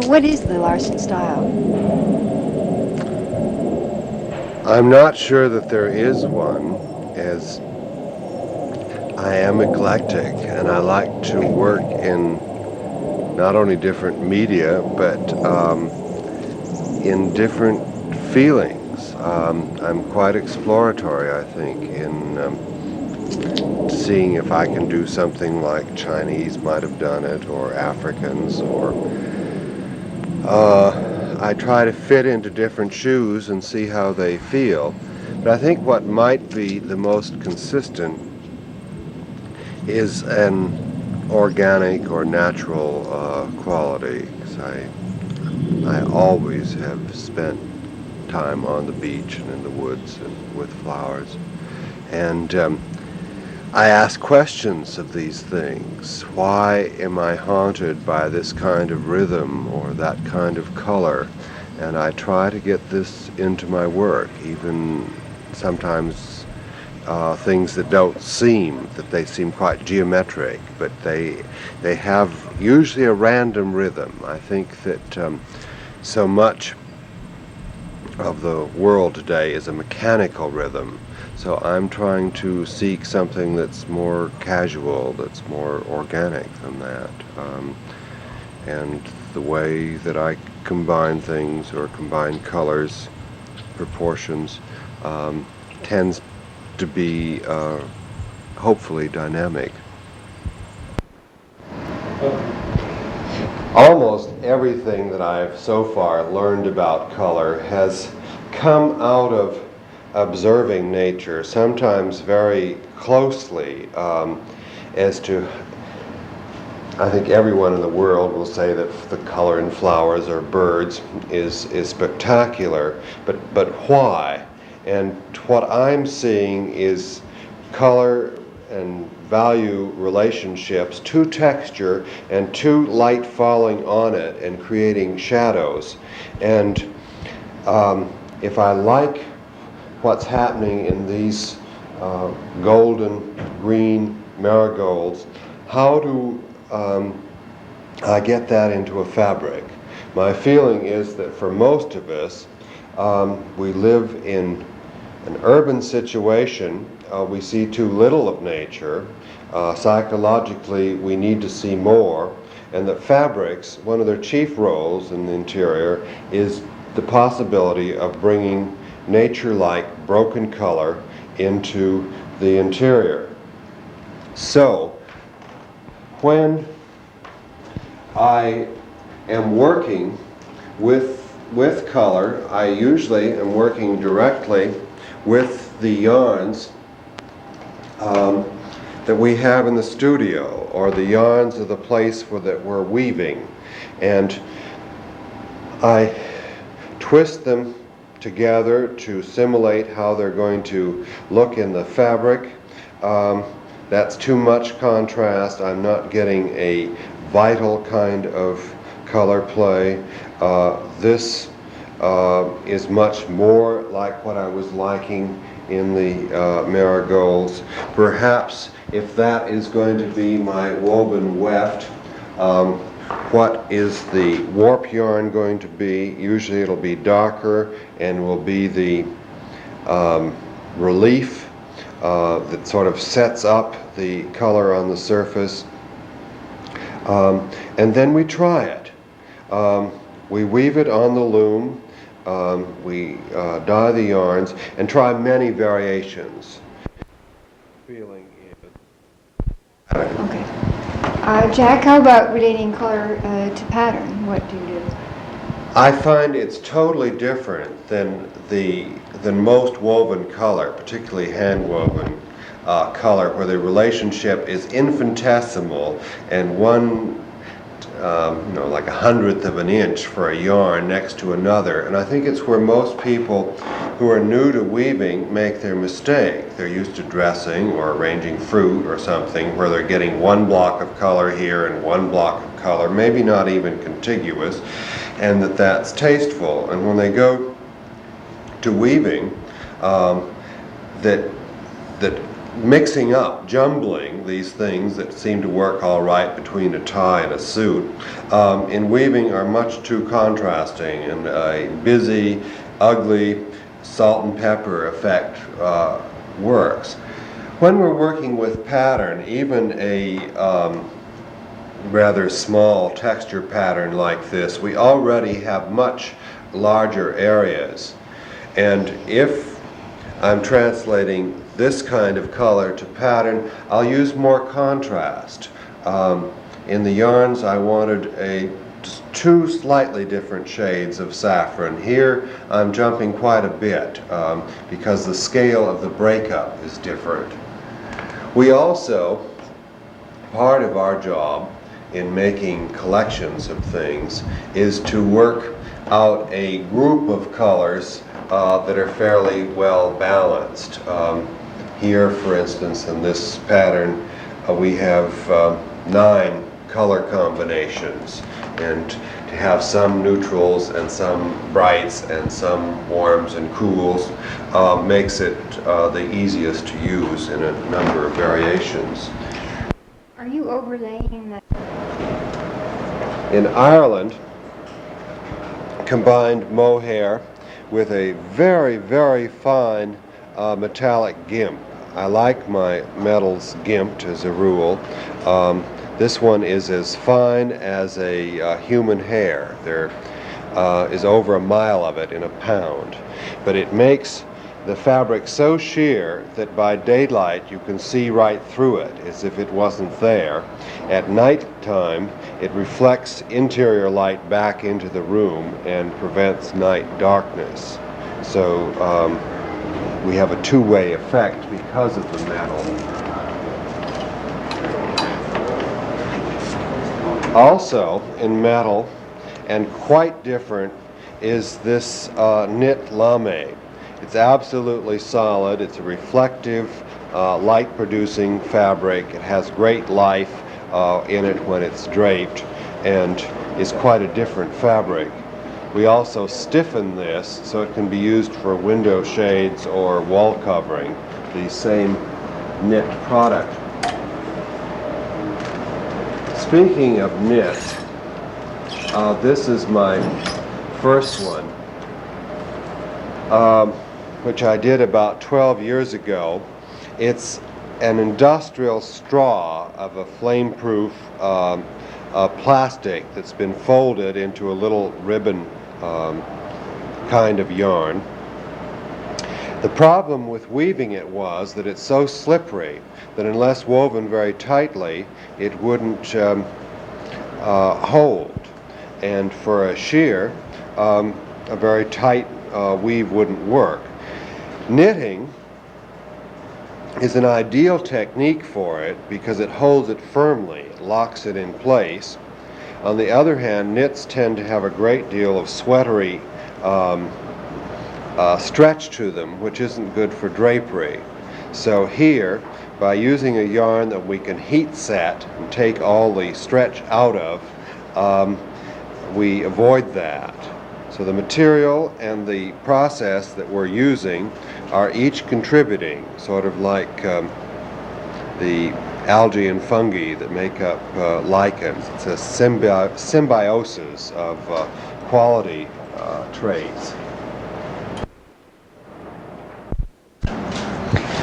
What is the Larsen style? I'm not sure that there is one, as I am eclectic and I like to work in not only different media but in different feelings. I'm quite exploratory, I think, in seeing if I can do something like Chinese might have done it, or Africans, or I try to fit into different shoes and see how they feel. But I think what might be the most consistent is an organic or natural quality. 'Cause I always have spent time on the beach and in the woods and with flowers. And I ask questions of these things. Why am I haunted by this kind of rhythm or that kind of color? And I try to get this into my work, even sometimes things that don't seem, that they seem quite geometric, but they have usually a random rhythm. I think that so much of the world today is a mechanical rhythm. So I'm trying to seek something that's more casual, that's more organic than that. And the way that I combine things or combine colors, proportions, tends to be hopefully dynamic. Almost everything that I've so far learned about color has come out of observing nature, sometimes very closely, as to, I think everyone in the world will say that the color in flowers or birds is spectacular, but why? And what I'm seeing is color and value relationships to texture and to light falling on it and creating shadows. And if I like what's happening in these golden green marigolds, how do I get that into a fabric? My feeling is that for most of us, we live in an urban situation. We see too little of nature. Psychologically, we need to see more. And that fabrics, one of their chief roles in the interior, is the possibility of bringing nature-like broken color into the interior. So, when I am working with color, I usually am working directly with the yarns that we have in the studio, or the yarns of the place that we're weaving, and I twist them together to simulate how they're going to look in the fabric. That's too much contrast. I'm not getting a vital kind of color play. This is much more like what I was liking in the marigolds. Perhaps if that is going to be my woven weft, what is the warp yarn going to be? Usually it'll be darker and will be the relief that sort of sets up the color on the surface. And then we try it. We weave it on the loom. We dye the yarns and try many variations. Feeling it. Okay. Jack, how about relating color to pattern? What do you do? I find it's totally different than most woven color, particularly hand woven color, where the relationship is infinitesimal and one, like 1/100th of an inch for a yarn next to another. And I think it's where most people who are new to weaving make their mistake. They're used to dressing or arranging fruit or something, where they're getting one block of color here and one block of color, maybe not even contiguous, and that's tasteful. And when they go to weaving, that mixing up, jumbling these things that seem to work all right between a tie and a suit, in weaving are much too contrasting, and a busy, ugly, salt and pepper effect works. When we're working with pattern, even a rather small texture pattern like this, we already have much larger areas. And if I'm translating this kind of color to pattern, I'll use more contrast. In the yarns, I wanted two slightly different shades of saffron. Here, I'm jumping quite a bit because the scale of the breakup is different. We also, part of our job in making collections of things is to work out a group of colors that are fairly well balanced. Here, for instance, in this pattern, we have 9 color combinations, and to have some neutrals and some brights and some warms and cools makes it the easiest to use in a number of variations. Are you overlaying that? In Ireland, combined mohair with a very, very fine metallic gimp. I like my metals gimped as a rule. This one is as fine as a human hair. There is over a mile of it in a pound. But it makes the fabric so sheer that by daylight you can see right through it as if it wasn't there. At night time, it reflects interior light back into the room and prevents night darkness. So we have a two-way effect because of the metal. Also in metal, and quite different, is this knit lame. It's absolutely solid. It's a reflective, light-producing fabric. It has great life in it when it's draped, and is quite a different fabric. We also stiffen this so it can be used for window shades or wall covering, the same knit product. Speaking of knit, this is my first one, which I did about 12 years ago. It's an industrial straw of a flame-proof plastic that's been folded into a little ribbon kind of yarn. The problem with weaving it was that it's so slippery that unless woven very tightly, it wouldn't hold. And for a shear, a very tight weave wouldn't work. Knitting is an ideal technique for it because it holds it firmly, it locks it in place. On the other hand, knits tend to have a great deal of sweatery stretch to them, which isn't good for drapery. So here, by using a yarn that we can heat set and take all the stretch out of, we avoid that. So the material and the process that we're using are each contributing, sort of like the algae and fungi that make up lichens. It's a symbiosis of quality traits.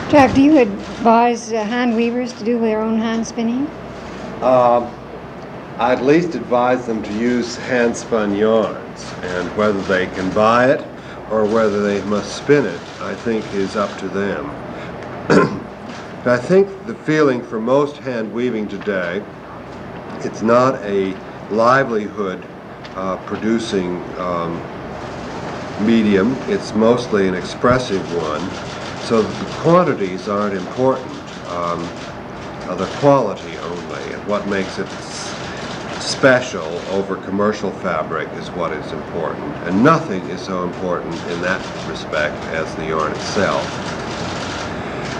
Jack, do you advise hand weavers to do their own hand spinning? I at least advise them to use hand-spun yarns, and whether they can buy it or whether they must spin it, I think is up to them. I think the feeling for most hand weaving today, it's not a livelihood producing medium, it's mostly an expressive one, so that the quantities aren't important, the quality only, and what makes it special over commercial fabric is what is important, and nothing is so important in that respect as the yarn itself.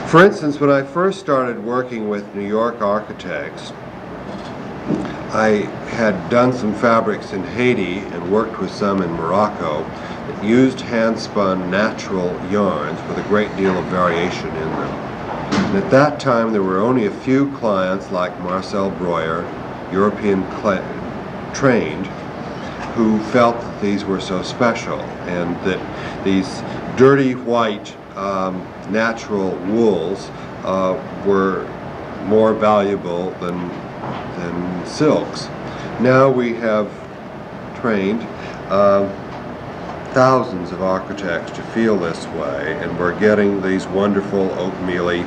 For instance, when I first started working with New York architects, I had done some fabrics in Haiti and worked with some in Morocco that used hand-spun natural yarns with a great deal of variation in them. And at that time, there were only a few clients like Marcel Breuer, European trained, who felt that these were so special and that these dirty white natural wools were more valuable than silks. Now we have trained thousands of architects to feel this way, and we're getting these wonderful oatmeal-y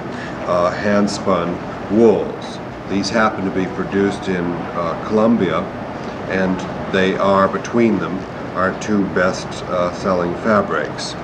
hand-spun wools. These happen to be produced in Colombia, and they are, between them, our two best selling fabrics.